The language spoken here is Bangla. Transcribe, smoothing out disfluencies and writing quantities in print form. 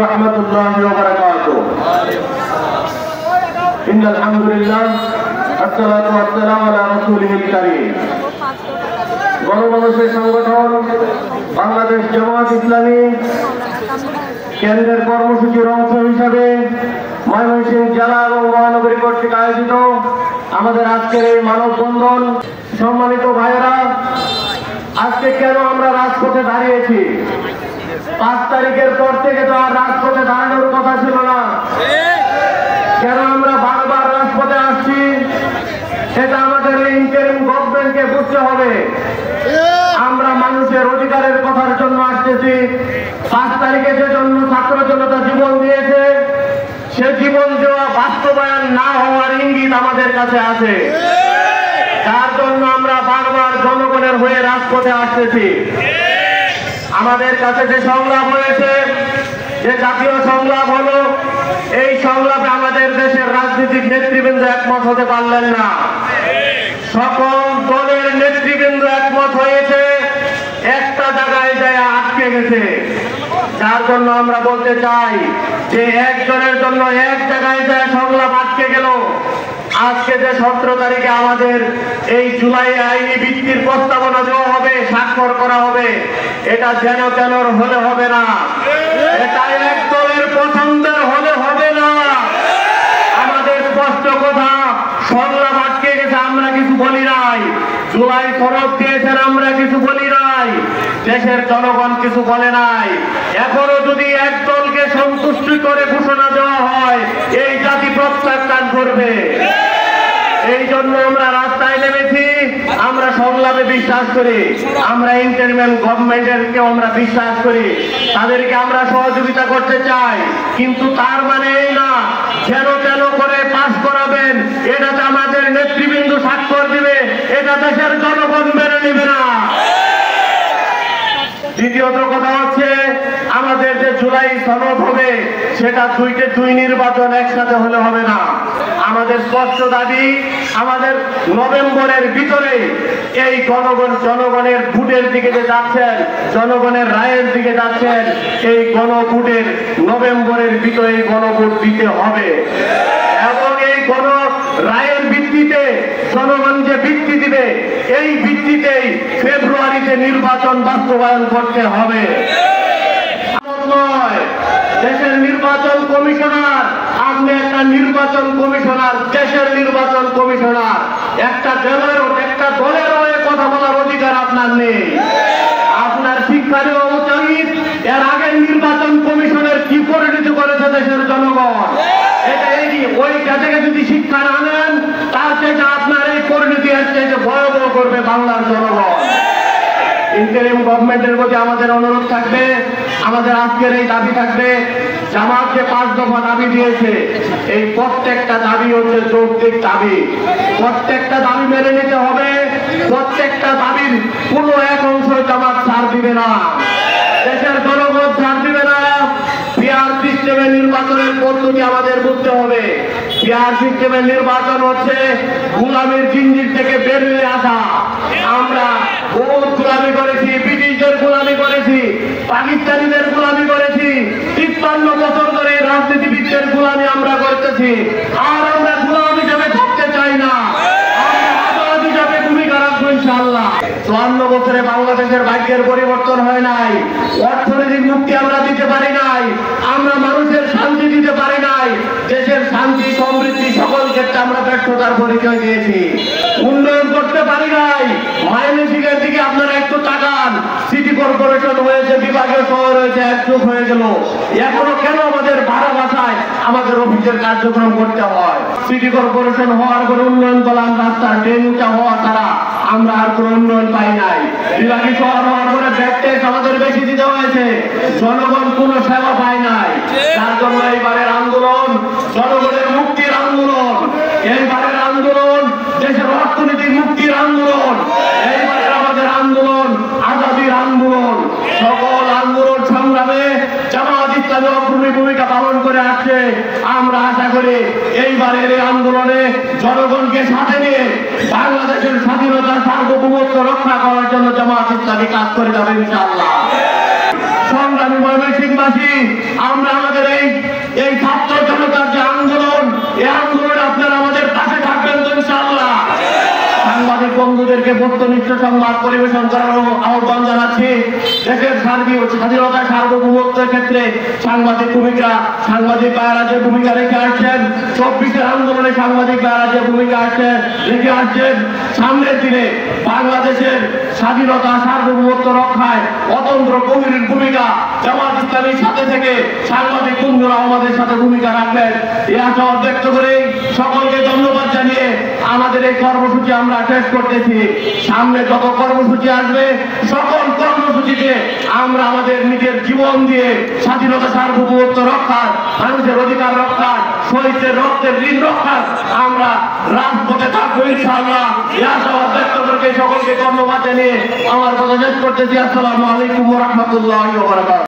রহমতুল্লাহি ওয়া বারাকাতুহু। ইন্নাল হামদুলিল্লাহ আসসালাতু ওয়াসসালামু আলা রাসূলিল কারীম। গণমানুষের সংগঠন বাংলাদেশ জামায়াত ইসলামী কেন্দ্রের কর্মসূচির অংশ হিসাবে ময়মনসিংহ জেলা এবং মহানগরী কর্তৃক আয়োজিত আমাদের আজকের এই মানববন্ধন। সম্মানিত ভাইয়েরা, আজকে কেন আমরা রাজপথে দাঁড়িয়েছি? 5 তারিখের পর থেকে তো আর রাজপথে দাঁড়ানোর কথা ছিল না। কেন আমরা বারবার রাজপথে আসছি সেটা আমাদের এই ইন্টারিম গভর্নমেন্টকে বুঝতে হবে। আমরা মানুষের অধিকারের কথার জন্য আসতেছি। 5 তারিখে যে জন্য ছাত্র জনতা জীবন দিয়েছে, সে জীবন দেওয়া বাস্তবায়ন না হওয়ার ইঙ্গিত আমাদের কাছে আছে। তার জন্য আমরা বারবার জনগণের হয়ে রাজপথে আসতেছি। আমাদের কাছে যে সংলাপ হয়েছে, যে জাতীয় সংলাপ হলো, এই সংলাপে আমাদের দেশের রাজনৈতিক নেতৃবৃন্দ একমত হতে পারলেন না। সকল দলের নেতৃবৃন্দ একমত হয়েছে, একটা জায়গায় যায় আটকে গেছে। যার জন্য আমরা বলতে চাই যে একজনের জন্য এক জায়গায় যায় সংলাপ আটকে গেল। আজকে যে 17 তারিখে আমাদের এই জুলাই আইনি ভিত্তির প্রস্তাবনা দেওয়া হবে, স্বাক্ষর করা হবে, এটা যেন তেন হলে হবে না। এটা এক দলের পছন্দের হলে হবে না। আমাদের স্পষ্ট কথা, সংলাপ আটকে গেছে, আমরা কিছু বলি নাই। জুলাই সনদ দিয়েছেন, আমরা কিছু বলি নাই। দেশের জনগণ কিছু বলে নাই। এখনো যদি এক দলকে সন্তুষ্টি করে ঘোষণা দেওয়া হয়, এই জাতি প্রত্যাখ্যান করবে। এই জন্য আমরা রাস্তায় নেমেছি। আমরা সংলাপে বিশ্বাস করি, আমরা ইন্টারিম গভর্নমেন্টেরকে আমরা বিশ্বাস করি, তাদেরকে আমরা সহযোগিতা করতে চাই। কিন্তু তার মানে এই না যেন তেন করে পাস করাবেন, এটাতে আমাদের নেতৃবৃন্দ স্বাক্ষর দিবে, এটা দেশের জনগণ মেনে নেবে না। দ্বিতীয়ত কথা হচ্ছে, আমাদের যে জুলাই সনদ হবে, সেটা 2 নির্বাচন একসাথে হলে হবে না। আমাদের স্পষ্ট দাবি, আমাদের নভেম্বরের ভিতরে এই জনগণের ভোটের দিকে যে যাচ্ছেন, জনগণের রায়ের দিকে যাচ্ছেন, এই গণভোটের নভেম্বরের ভিতরে এই গণভোট দিতে হবে। এবং এই গণ রায়ের ভিত্তিতে জনগণ যে ভিত্তি দিবে, এই ভিত্তিতেই ফেব্রুয়ারিতে নির্বাচন বাস্তবায়ন করতে হবে। দেশের নির্বাচন কমিশনার, আপনি একটা নির্বাচন কমিশনার, দেশের নির্বাচন কমিশনার, একটা দলের হয়ে কথা বলার অধিকার আপনার নেই। আপনার শিক্ষা দেওয়া উচিত, এর আগের নির্বাচন কমিশনের কি পরিণতি করেছে দেশের জনগণ, এটা ওইটা থেকে যদি শিক্ষা না নেন, তার থেকে আপনার এই পরিণতি আসছে যে ভয়াবহ করবে বাংলার জনগণ। ইন্টারিম গভর্নমেন্টের প্রতি আমাদের অনুরোধ থাকবে, আমাদের আজকের এই দাবি থাকবে, জামাত যে 5 দফা দাবি দিয়েছে, এই প্রত্যেকটা দাবি হচ্ছে যৌক্তিক দাবি। প্রত্যেকটা দাবি মেনে নিতে হবে। প্রত্যেকটা দাবির কোনো এক অংশ জামাত ছাড় দিবে না, দেশের জনগণ ছাড় দিবে না। পিআর সিস্টেমে নির্বাচনের পদ্ধতি আমাদের বুঝতে হবে। পিআর সিস্টেমের নির্বাচন হচ্ছে গোলামীর জিঞ্জির থেকে বের হয়ে আসা। আমরা বহুত গোলামি করেছি, ব্রিটিশদের গোলামি করেছি, পাকিস্তানিদের গোলামি করেছি, 53 বছর ধরে রাজনীতিবিদদের গোলামি আমরা করতেছি। আর আমরা গোলাম হিসেবে থাকতে চাই না, আমরা আজাদ হিসাবে ভূমিকা রাখবো ইনশাআল্লাহ। 54 বছরে বাংলাদেশের ভাগ্যের পরিবর্তন হয় নাই, অর্থনৈতিক মুক্তি আমরা দিতে পারি নাই, আমরা মানুষের শান্তি দিতে পারি নাই, দেশের শান্তি সমৃদ্ধি সকল ক্ষেত্রে আমরা ব্যর্থতার পরিচয় দিয়েছি, উন্নয়ন করতে পারি নাই। ময়মনসিংহের দিকে আপনারা একটু তাকান, সিটি কর্পোরেশন হয়েছে, বিভাগীয় শহর হয়েছে, একযুগ হয়ে গেল, এখনো কেন আমাদের ভাড়া বাসায় আমাদের অফিসের কার্যক্রম করতে হয়? সিটি কর্পোরেশন হওয়ার পর উন্নয়ন করলাম, রাস্তার ড্রেন উঁচা হওয়া ছাড়া আমরা আর কোনো উন্নয়ন পাই নাই। বিভাগীয় শহর হওয়ার পরে ব্যাক ট্যাক্স আমাদের বেশি দিতে হয়েছে, জনগণ কোনো সেবা পায় নাই। তার জন্য এইবারের আন্দোলন জনগণের মুক্তির আন্দোলন, এইবারের আন্দোলন দেশের অর্থনৈতিক মুক্তির আন্দোলন, এইবারের আমাদের আন্দোলন আজাদির আন্দোলন। সকল আন্দোলন সংগ্রামে জামাত ইসলামী অগ্রণী ভূমিকা পালন করে আসছে। আমরা আশা করি এইবারের এই আন্দোলনে জনগণকে সাথে নিয়ে বাংলাদেশের স্বাধীনতা সার্বভৌমত্ব রক্ষা করার জন্য জামাত ইসলামী কাজ করে যাবে ইনশাআল্লাহ। সংগ্রামী ময়মনসিংহ দেশবাসী, আমরা আমাদের এই ছাত্র জনতার যে আন্দোলন, এই আন্দোলনে আপনারা আমাদের পাশে থাকবেন তো ইনশাআল্লাহ। সাংবাদিক বন্ধুদেরকে বস্তুনিষ্ঠ সংবাদ পরিবেশন করার আহ্বান জানাচ্ছি। দেশের স্বাধীনতা সার্বভৌমত্বের ক্ষেত্রে সাংবাদিক ভাইয়েরা যে ভূমিকা রেখে আসছেন, 24-এর আন্দোলনে সাংবাদিক ভাইয়েরা যে ভূমিকা রেখে আসছেন, সামনের দিনে বাংলাদেশের স্বাধীনতা সার্বভৌমত্ব রক্ষায় অতন্ত্র গভীর ভূমিকা জামাত ইসলামীর সাথে থেকে সাংবাদিক বন্ধুরা আমাদের সাথে ভূমিকা রাখবেন, এই আশাবাদ ব্যক্ত করে সকলকে ধন্যবাদ জানিয়ে আমাদের এই কর্মসূচি আমরা শেষ করতেছি। সামনে যত কর্মসূচি আসবে, সকল কর্মসূচিতে আমরা আমাদের নিজের জীবন দিয়ে স্বাধীনতা সার্বভৌমত্ব রক্ষার, মানুষের অধিকার রক্ষার, শহীদদের রক্তের ঋণ রক্ষার আমরা রাজপথে থাকবো ইনশাআল্লাহ। এই আশাবাদ ব্যক্ত করে সকলকে ধন্যবাদ জানিয়ে আমার কথা শেষ করতেছি। আসসালামু আলাইকুম ওয়া রাহমাতুল্লাহি ওয়া বারাকাতুহু।